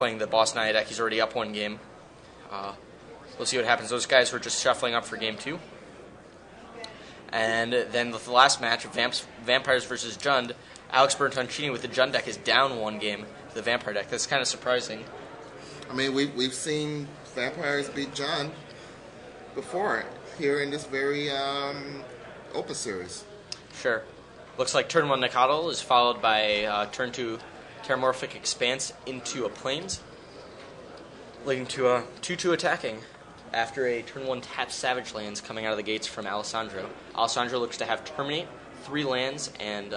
playing the Boss Nia deck. He's already up one game. We'll see what happens. Those guys were just shuffling up for game 2. And then the last match, Vampires versus Jund. Alex Bertoncini with the Jund deck is down one game to the Vampire deck. That's kind of surprising. I mean, we've seen Vampires beat Jund before here in this very open series. Sure. Looks like turn 1 Nikadal is followed by turn 2 Terramorphic Expanse into a Plains, leading to a 2-2 attacking after a turn 1 tap Savage Lands coming out of the gates from Alessandro. Alessandro looks to have Terminate, 3 lands, and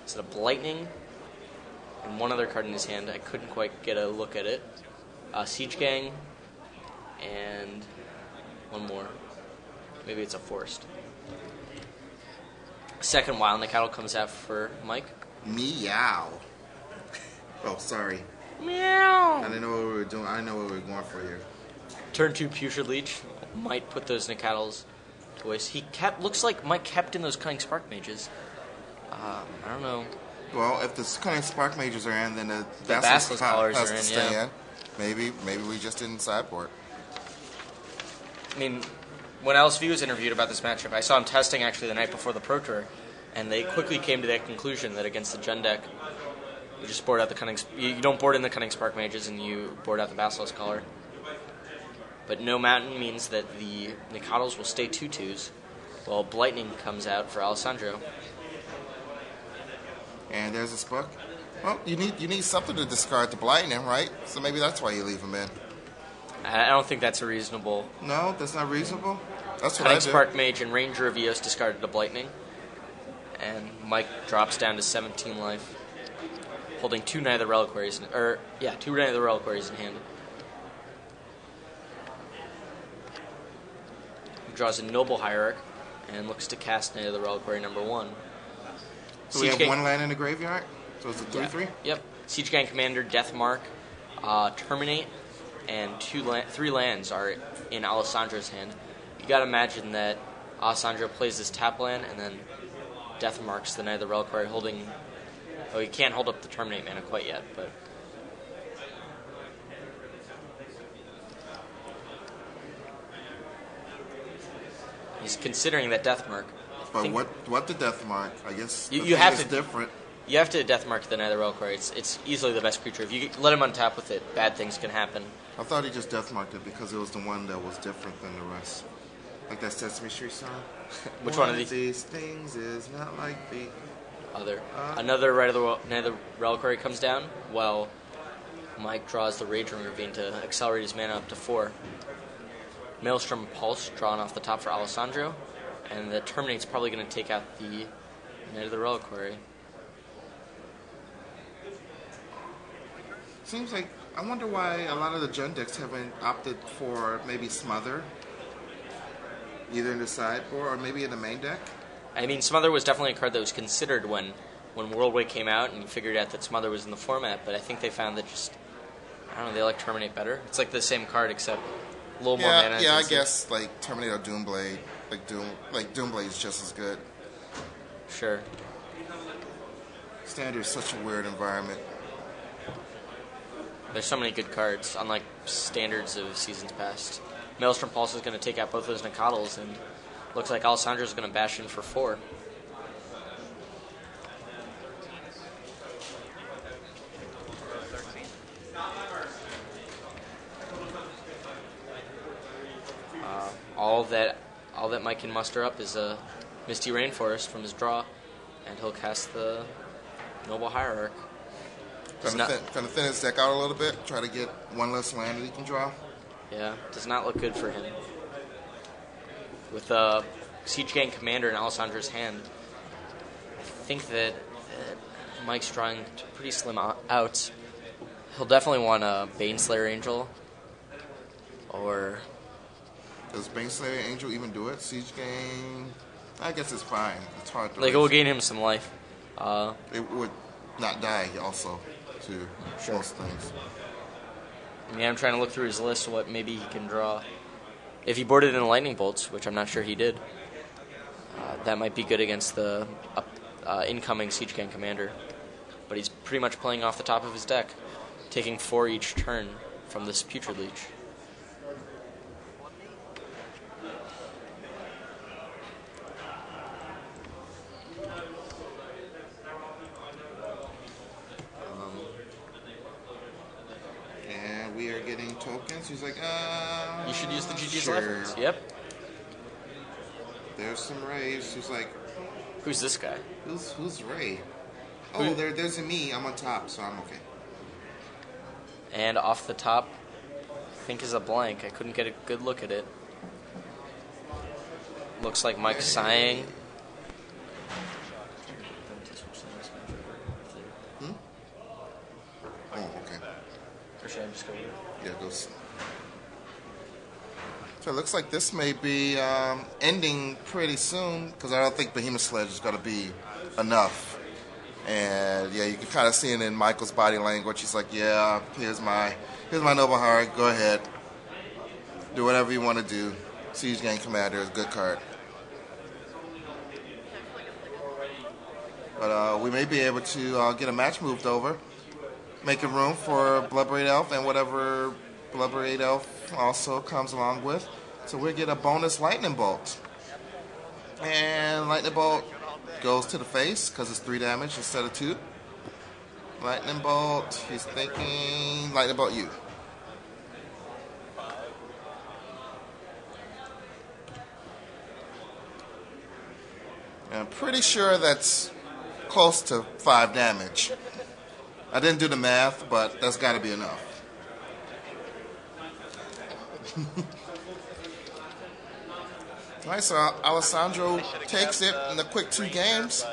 is it a Blightning? And one other card in his hand. I couldn't quite get a look at it. Siege Gang, and one more. Maybe it's a Forest. Second Wild Nikadal comes out for Mike. Meow. Oh, sorry. Meow. I didn't know what we were doing. I didn't know what we were going for here. Turn 2 Putrid Leech might put those Nikadals to waste. Looks like Mike kept in those Cunning Spark Mages. I don't know. Well, if the Cunning Spark Mages are in, then the Basilisk Collars has are to in, stay yeah. in. Maybe we just didn't sideboard. I mean, when LSV was interviewed about this matchup, I saw him testing actually the night before the Pro Tour, and they quickly came to that conclusion that against the Jund deck, you just board out the Cunning. You don't board in the Cunning Spark Mages, and you board out the Basilisk Collar. But no Mountain means that the Nikadals will stay 2/2s, while Blightning comes out for Alessandro. And there's a Spook. Well, you need something to discard the Blightning, right? So maybe that's why you leave him in. I don't think that's a reasonable. No, that's not reasonable. That's what Cunning I do. Spark Mage and Ranger of Eos discarded the Blightning, and Mike drops down to 17 life, holding 2 Night of the Reliquaries, 2 Night of the Reliquaries in hand. He draws a Noble Hierarch and looks to cast Night of the Reliquary number 1. So we have one land in the graveyard? So it's a 3/3? Yep. Siege Gang Commander, Deathmark, Terminate, and 3 lands are in Alessandro's hand. You gotta imagine that Alessandro plays this tap land and then Deathmarks the Night of the Reliquary holding. Oh, he can't hold up the Terminate mana quite yet, but. He's considering that Deathmark. But what the Deathmark? I guess you have is to different. You have to Deathmark the Night of the Reliquary. It's easily the best creature. If you let him untap with it, bad things can happen. I thought he just Deathmarked it because it was the one that was different than the rest. Like that Sesame Street song. Which one of these things is not like the other? Another Night of the Reliquary comes down. Well, Mike draws the Raging Ravine to accelerate his mana up to 4. Maelstrom Pulse drawn off the top for Alessandro, and the Terminate's probably going to take out the Night of the Reliquary. Seems like, I wonder why a lot of the Jund decks haven't opted for maybe Smother, either in the sideboard or maybe in the main deck. I mean, Smother was definitely a card that was considered when Worldway came out, and you figured out that Smother was in the format, but I think they found that they like Terminate better. It's like the same card, except a little more mana. Yeah, I guess, like Terminate or Doomblade, Doomblade is just as good. Sure. Standard is such a weird environment. There's so many good cards, unlike standards of seasons past. Maelstrom Pulse is going to take out both those Nikadals, and looks like Alessandro's going to bash in for 4. All that Mike can muster up is a Misty Rainforest from his draw, and he'll cast the Noble Hierarch. Kind of thin his deck out a little bit, try to get one less land that he can draw. Yeah, does not look good for him. With Siege Gang Commander in Alessandro's hand, I think that Mike's drawing pretty slim outs. He'll definitely want a Baneslayer Angel, or... Does Baneslayer Angel even do it? Siege Gang... I guess it's fine. It's hard to... Like, it will gain him some life. It would not die also, to most things. I mean, I'm trying to look through his list what maybe he can draw. If he boarded in Lightning Bolts, which I'm not sure he did, that might be good against the incoming Siege Gang Commander. But he's pretty much playing off the top of his deck. taking 4 each turn from this Putrid Leech. And we are getting tokens. He's like, You should use the GG's sure. life ones. Yep. There's some Rays. He's like, Who's this guy? who's Ray? Oh, there's a me. I'm on top, so I'm okay. And off the top, I think is a blank. I couldn't get a good look at it. Looks like Mike's sighing. Oh, okay. Or should I just go here? Yeah, those. So it looks like this may be ending pretty soon because I don't think Behemoth Sledge is going to be enough. And yeah, you can kind of see it in Michael's body language. He's like, "Yeah, here's my Noble Heart. Go ahead, do whatever you want to do. Siege Gang Commander is a good card." But we may be able to get a match moved over, making room for Bloodbraid Elf and whatever Bloodbraid Elf also comes along with. So we'll get a bonus Lightning Bolt. And Lightning Bolt goes to the face because it's 3 damage instead of 2. Lightning Bolt, he's thinking Lightning Bolt you. And I'm pretty sure that's close to 5 damage. I didn't do the math, but that's got to be enough. Alright, so Alessandro takes it in the quick 2 games.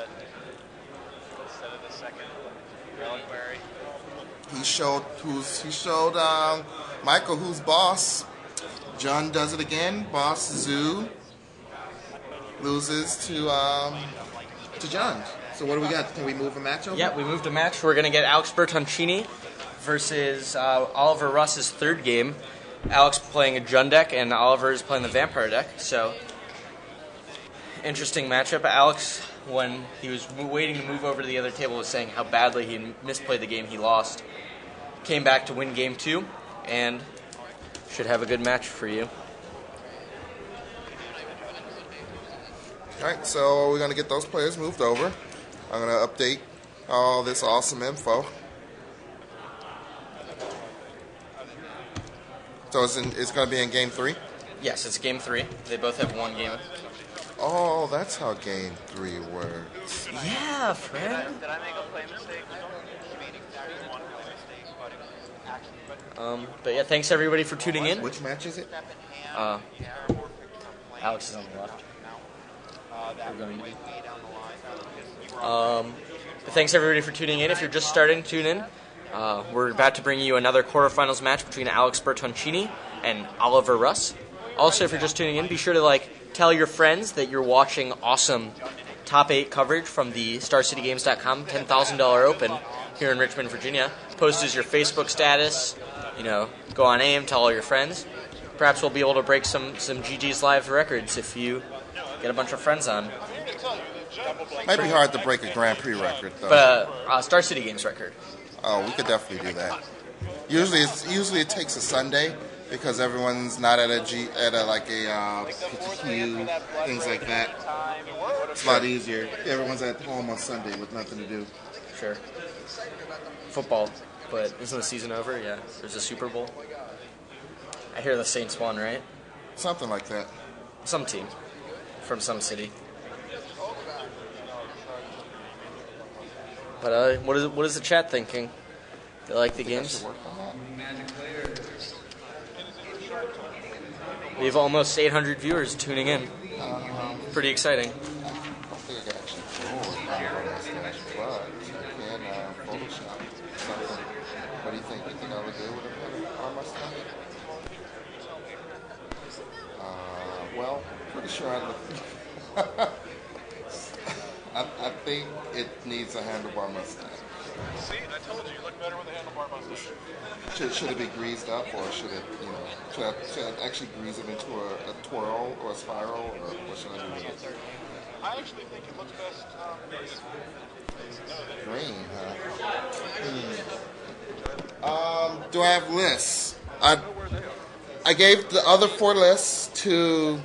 He showed Michael who's boss. John does it again. Boss Zoo loses to John. So what do we got? Can we move a match over? Yeah, we moved a match. We're going to get Alex Bertoncini versus Oliver Russ's 3rd game. Alex playing a Jund deck, and Oliver is playing the Vampire deck. So, interesting matchup. Alex, when he was waiting to move over to the other table, was saying how badly he misplayed the game he lost. Came back to win game 2, and should have a good match for you. Alright, so we're going to get those players moved over. I'm going to update all this awesome info. So it's going to be in game 3? Yes, it's game 3. They both have 1 game. Oh, that's how game 3 works. Yeah, friend. Did I make a play mistake? But yeah, thanks everybody for tuning in. Which match is it? Alex is on the left. We're going to thanks everybody for tuning in. If you're just starting to tune in, we're about to bring you another quarterfinals match between Alex Bertoncini and Oliver Russ. Also, if you're just tuning in, be sure to tell your friends that you're watching awesome top 8 coverage from the StarCityGames.com $10,000 Open here in Richmond, Virginia. Post as your Facebook status. Go on AIM, tell all your friends. Perhaps we'll be able to break some GG's Live records if you get a bunch of friends on. Might be hard to break a Grand Prix record, though. But Star City Games record. Oh, we could definitely do that. Usually it takes a Sunday because everyone's not at a PTQ, things like that. It's a lot easier. Everyone's at home on Sunday with nothing to do. Sure. Football, but isn't the season over? Yeah. There's a Super Bowl. I hear the Saints won, right? Something like that. Some team from some city. But what is the chat thinking? They like the games? We have almost 800 viewers tuning in. Pretty exciting. I think I can actually draw a mustache, but I can Photoshop something. What do you think? You think I would do with a mustache? Well, pretty sure I think it needs a handlebar mustache. See, I told you look better with a handlebar mustache. Should it be greased up, or should it, should I actually grease it into a twirl or a spiral, or what should I do with it? I actually think it looks best green, huh? Do I have lists? I gave the other 4 lists to